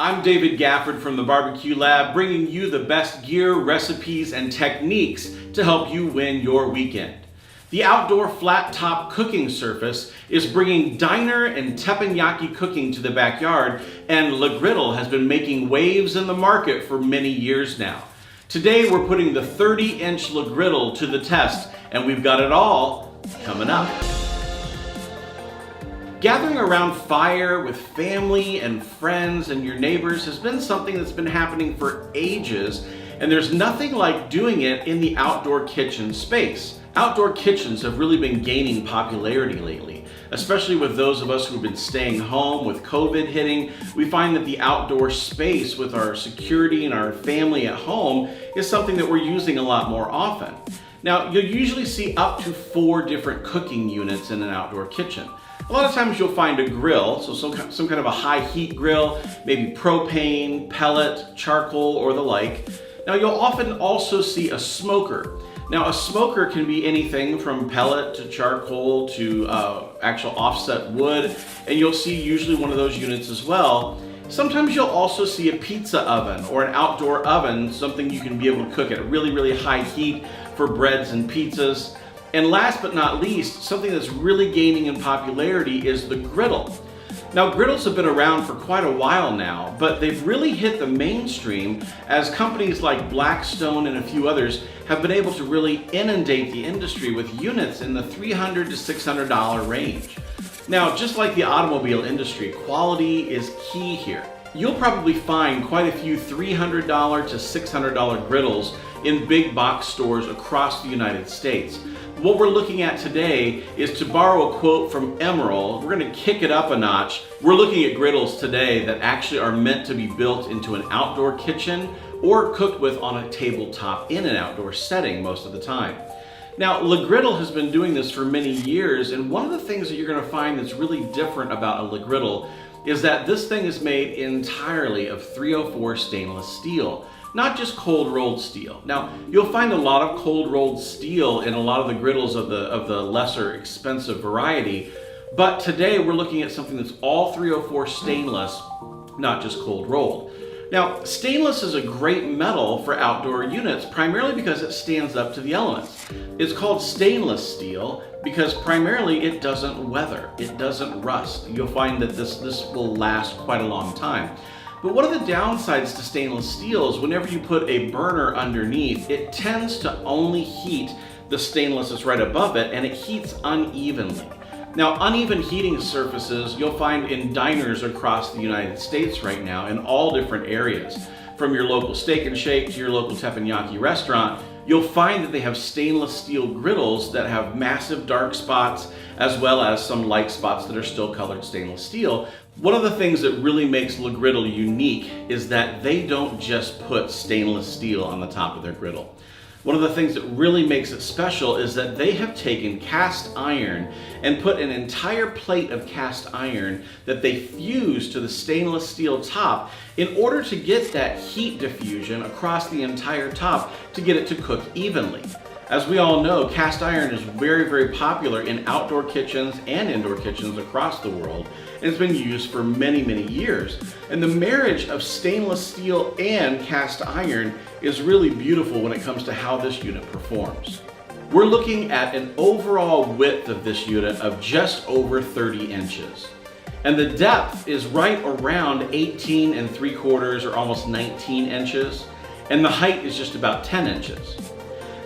I'm David Gafford from the BBQ Lab, bringing you the best gear, recipes, and techniques to help you win your weekend. The outdoor flat top cooking surface is bringing diner and teppanyaki cooking to the backyard, and Le Griddle has been making waves in the market for many years now. Today we're putting the 30-inch Le Griddle to the test, and we've got it all coming up. Gathering around fire with family and friends and your neighbors has been something that's been happening for ages, and there's nothing like doing it in the outdoor kitchen space. Outdoor kitchens have really been gaining popularity lately, especially with those of us who've been staying home with COVID hitting. We find that the outdoor space with our security and our family at home is something that we're using a lot more often. Now, you'll usually see up to 4 different cooking units in an outdoor kitchen. A lot of times you'll find a grill, so some kind of a high heat grill, maybe propane, pellet, charcoal, or the like. Now you'll often also see a smoker. Now a smoker can be anything from pellet to charcoal to actual offset wood, and you'll see usually one of those units as well. Sometimes you'll also see a pizza oven or an outdoor oven, something you can be able to cook at really, really high heat for breads and pizzas. And last but not least, something that's really gaining in popularity is the griddle. Now, griddles have been around for quite a while now, but they've really hit the mainstream as companies like Blackstone and a few others have been able to really inundate the industry with units in the $300 to $600 range. Now, just like the automobile industry, quality is key here. You'll probably find quite a few $300 to $600 griddles in big box stores across the United States. What we're looking at today is, to borrow a quote from Emerald, we're going to kick it up a notch. We're looking at griddles today that actually are meant to be built into an outdoor kitchen or cooked with on a tabletop in an outdoor setting most of the time. Now, Le Griddle has been doing this for many years, and one of the things that you're going to find that's really different about a Le Griddle is that this thing is made entirely of 304 stainless steel. Not just cold rolled steel. Now, you'll find a lot of cold rolled steel in a lot of the griddles of the lesser expensive variety, but today we're looking at something that's all 304 stainless, not just cold rolled. Now, stainless is a great metal for outdoor units, primarily because it stands up to the elements. It's called stainless steel because primarily it doesn't weather, it doesn't rust. You'll find that this will last quite a long time. But one of the downsides to stainless steel is whenever you put a burner underneath, it tends to only heat the stainless that's right above it, and it heats unevenly. Now, uneven heating surfaces you'll find in diners across the United States right now in all different areas. From your local Steak and Shake to your local teppanyaki restaurant, you'll find that they have stainless steel griddles that have massive dark spots, as well as some light spots that are still colored stainless steel. One of the things that really makes Le Griddle unique is that they don't just put stainless steel on the top of their griddle. One of the things that really makes it special is that they have taken cast iron and put an entire plate of cast iron that they fuse to the stainless steel top in order to get that heat diffusion across the entire top to get it to cook evenly. As we all know, cast iron is very, very popular in outdoor kitchens and indoor kitchens across the world, and it's been used for many, many years. And the marriage of stainless steel and cast iron is really beautiful when it comes to how this unit performs. We're looking at an overall width of this unit of just over 30 inches. And the depth is right around 18 3/4 or almost 19 inches. And the height is just about 10 inches.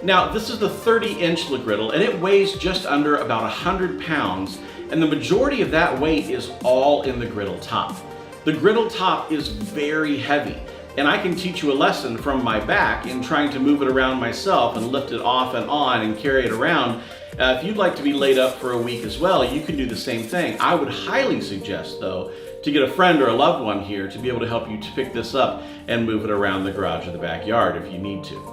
Now, this is the 30-inch Le Griddle, and it weighs just under about 100 pounds, and the majority of that weight is all in the griddle top. The griddle top is very heavy, and I can teach you a lesson from my back in trying to move it around myself and lift it off and on and carry it around. If you'd like to be laid up for a week as well, you can do the same thing. I would highly suggest, though, to get a friend or a loved one here to be able to help you to pick this up and move it around the garage or the backyard if you need to.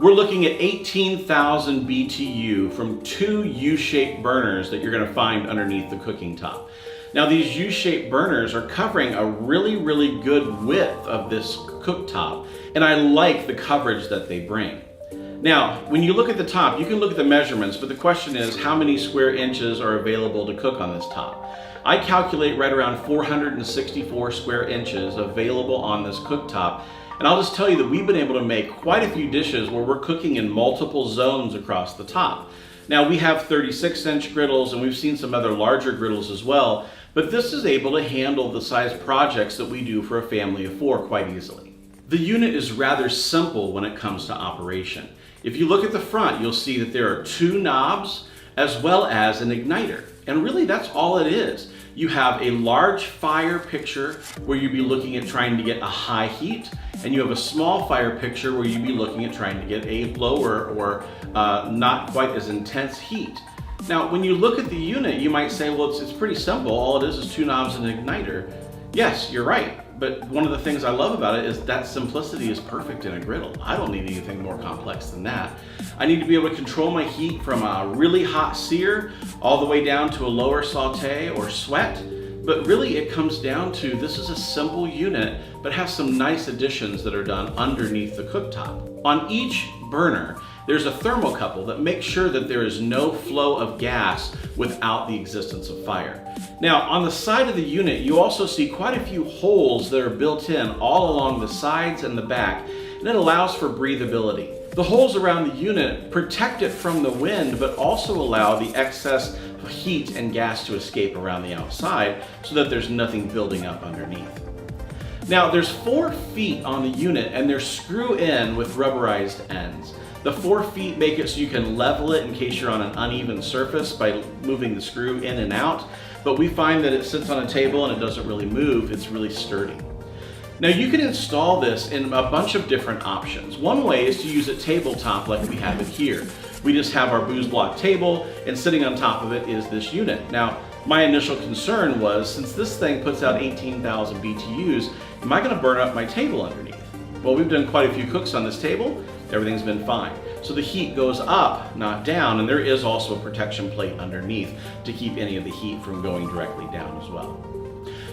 We're looking at 18,000 BTU from 2 U-shaped burners that you're going to find underneath the cooking top. Now, these U-shaped burners are covering a really, really good width of this cooktop, and I like the coverage that they bring. Now, when you look at the top, you can look at the measurements, but the question is how many square inches are available to cook on this top? I calculate right around 464 square inches available on this cooktop. And I'll just tell you that we've been able to make quite a few dishes where we're cooking in multiple zones across the top. Now we have 36-inch griddles and we've seen some other larger griddles as well, but this is able to handle the size projects that we do for a family of 4 quite easily. The unit is rather simple when it comes to operation. If you look at the front, you'll see that there are 2 knobs as well as an igniter. And really that's all it is. You have a large fire picture where you'd be looking at trying to get a high heat, and you have a small fire picture where you'd be looking at trying to get a lower or not quite as intense heat. Now, when you look at the unit, you might say, well, it's pretty simple. All it is 2 knobs and an igniter. Yes, you're right. But one of the things I love about it is that simplicity is perfect in a griddle. I don't need anything more complex than that. I need to be able to control my heat from a really hot sear all the way down to a lower saute or sweat. But really it comes down to, this is a simple unit, but has some nice additions that are done underneath the cooktop. On each burner, there's a thermocouple that makes sure that there is no flow of gas without the existence of fire. Now, on the side of the unit, you also see quite a few holes that are built in all along the sides and the back, and it allows for breathability. The holes around the unit protect it from the wind, but also allow the excess heat and gas to escape around the outside so that there's nothing building up underneath. Now, there's 4 feet on the unit and they're screw in with rubberized ends. The 4 feet make it so you can level it in case you're on an uneven surface by moving the screw in and out, but we find that it sits on a table and it doesn't really move. It's really sturdy. Now you can install this in a bunch of different options. One way is to use it tabletop like we have it here. We just have our booze block table and sitting on top of it is this unit. Now, my initial concern was, since this thing puts out 18,000 BTUs, am I gonna burn up my table underneath? Well, we've done quite a few cooks on this table. Everything's been fine. So the heat goes up, not down, and there is also a protection plate underneath to keep any of the heat from going directly down as well.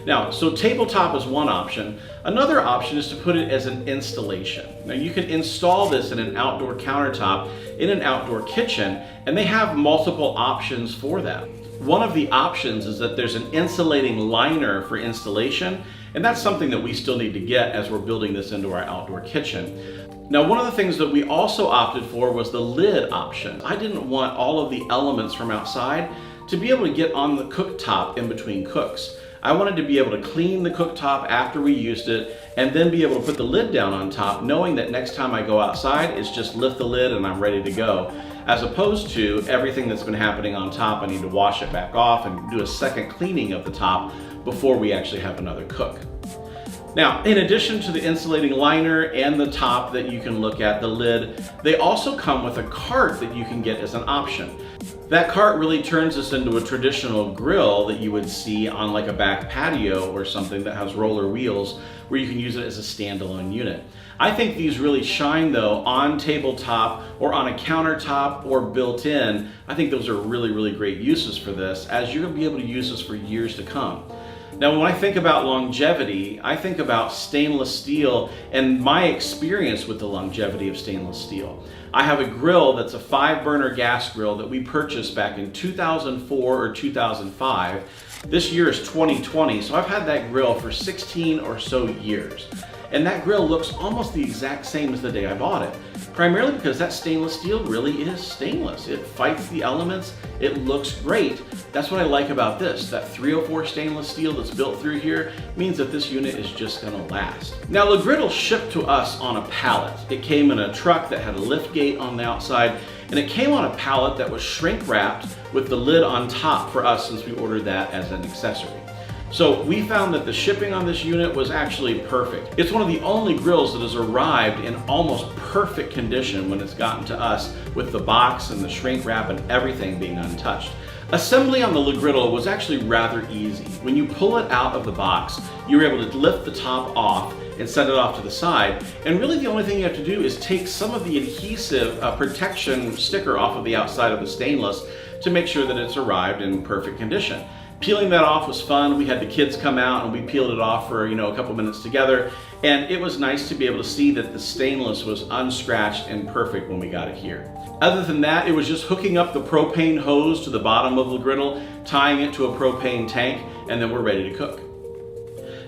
Now, so tabletop is one option. Another option is to put it as an installation. Now you can install this in an outdoor countertop in an outdoor kitchen, and they have multiple options for that. One of the options is that there's an insulating liner for installation, and that's something that we still need to get as we're building this into our outdoor kitchen. Now, one of the things that we also opted for was the lid option. I didn't want all of the elements from outside to be able to get on the cooktop in between cooks. I wanted to be able to clean the cooktop after we used it and then be able to put the lid down on top, knowing that next time I go outside, it's just lift the lid and I'm ready to go. As opposed to everything that's been happening on top, I need to wash it back off and do a second cleaning of the top before we actually have another cook. Now, in addition to the insulating liner and the top that you can look at, the lid, they also come with a cart that you can get as an option. That cart really turns this into a traditional grill that you would see on like a back patio or something that has roller wheels where you can use it as a standalone unit. I think these really shine though on tabletop or on a countertop or built in. I think those are really, really great uses for this, as you're gonna be able to use this for years to come. Now, when I think about longevity, I think about stainless steel and my experience with the longevity of stainless steel. I have a grill that's a 5-burner gas grill that we purchased back in 2004 or 2005. This year is 2020, so I've had that grill for 16 or so years. And that grill looks almost the exact same as the day I bought it, primarily because that stainless steel really is stainless. It fights the elements, it looks great. That's what I like about this. That 304 stainless steel that's built through here means that this unit is just gonna last. Now, the griddle shipped to us on a pallet. It came in a truck that had a lift gate on the outside, and it came on a pallet that was shrink wrapped with the lid on top for us since we ordered that as an accessory. So we found that the shipping on this unit was actually perfect. It's one of the only grills that has arrived in almost perfect condition when it's gotten to us, with the box and the shrink wrap and everything being untouched. Assembly on the griddle was actually rather easy. When you pull it out of the box, you're able to lift the top off and set it off to the side. And really the only thing you have to do is take some of the adhesive protection sticker off of the outside of the stainless to make sure that it's arrived in perfect condition. Peeling that off was fun. We had the kids come out and we peeled it off for, a couple minutes together. And it was nice to be able to see that the stainless was unscratched and perfect when we got it here. Other than that, it was just hooking up the propane hose to the bottom of the griddle, tying it to a propane tank, and then we're ready to cook.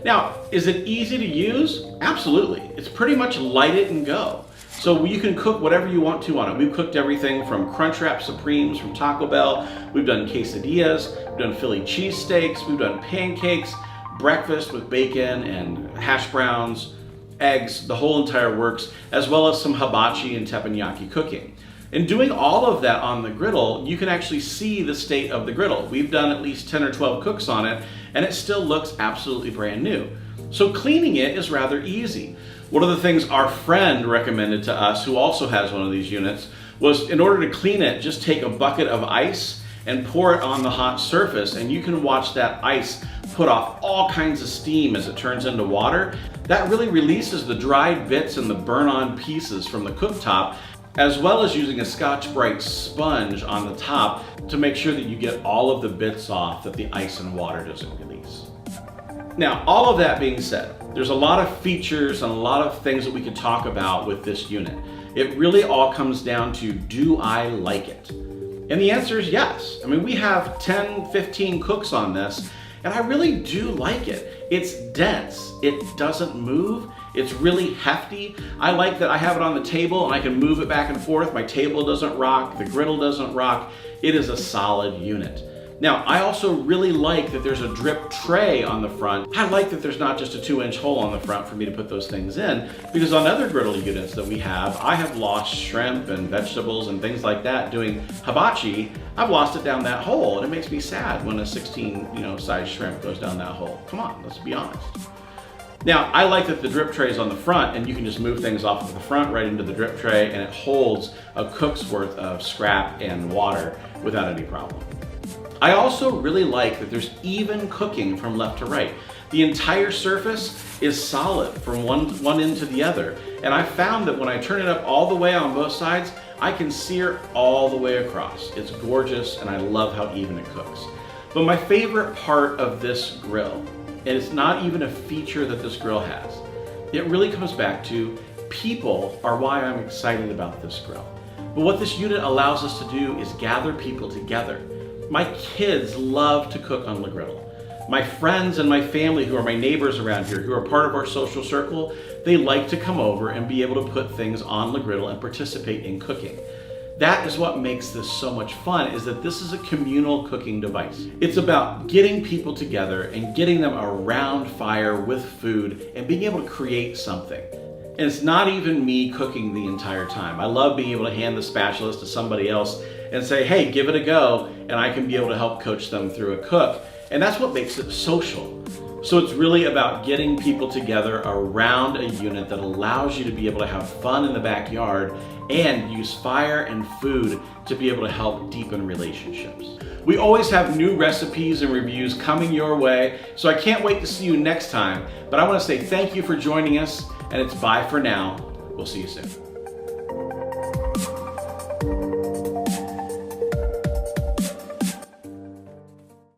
Now, is it easy to use? Absolutely. It's pretty much light it and go. So you can cook whatever you want to on it. We've cooked everything from Crunchwrap Supremes from Taco Bell. We've done quesadillas, we've done Philly cheesesteaks, we've done pancakes, breakfast with bacon and hash browns, eggs, the whole entire works, as well as some hibachi and teppanyaki cooking. In doing all of that on the griddle, you can actually see the state of the griddle. We've done at least 10 or 12 cooks on it, and it still looks absolutely brand new. So cleaning it is rather easy. One of the things our friend recommended to us, who also has one of these units, was in order to clean it, just take a bucket of ice and pour it on the hot surface, and you can watch that ice put off all kinds of steam as it turns into water. That really releases the dried bits and the burn-on pieces from the cooktop, as well as using a Scotch-Brite sponge on the top to make sure that you get all of the bits off that the ice and water doesn't release. Now, all of that being said, there's a lot of features and a lot of things that we could talk about with this unit. It really all comes down to, do I like it? And the answer is yes. I mean, we have 10, 15 cooks on this, and I really do like it. It's dense, it doesn't move, it's really hefty. I like that I have it on the table and I can move it back and forth. My table doesn't rock, the griddle doesn't rock. It is a solid unit. Now, I also really like that there's a drip tray on the front. I like that there's not just a 2-inch hole on the front for me to put those things in, because on other griddle units that we have, I have lost shrimp and vegetables and things like that doing hibachi. I've lost it down that hole, and it makes me sad when a 16, size shrimp goes down that hole. Come on, let's be honest. Now, I like that the drip tray is on the front, and you can just move things off of the front right into the drip tray, and it holds a cook's worth of scrap and water without any problem. I also really like that there's even cooking from left to right. The entire surface is solid from one end to the other. And I found that when I turn it up all the way on both sides, I can sear all the way across. It's gorgeous, and I love how even it cooks. But my favorite part of this grill, and it's not even a feature that this grill has, it really comes back to people are why I'm excited about this grill. But what this unit allows us to do is gather people together. My kids love to cook on the griddle. My friends and my family who are my neighbors around here, who are part of our social circle, they like to come over and be able to put things on the griddle and participate in cooking. That is what makes this so much fun, is that this is a communal cooking device. It's about getting people together and getting them around fire with food and being able to create something. And it's not even me cooking the entire time. I love being able to hand the spatulas to somebody else and say, hey, give it a go, and I can be able to help coach them through a cook. And that's what makes it social. So it's really about getting people together around a unit that allows you to be able to have fun in the backyard and use fire and food to be able to help deepen relationships. We always have new recipes and reviews coming your way, so I can't wait to see you next time. But I want to say thank you for joining us, and it's bye for now. We'll see you soon.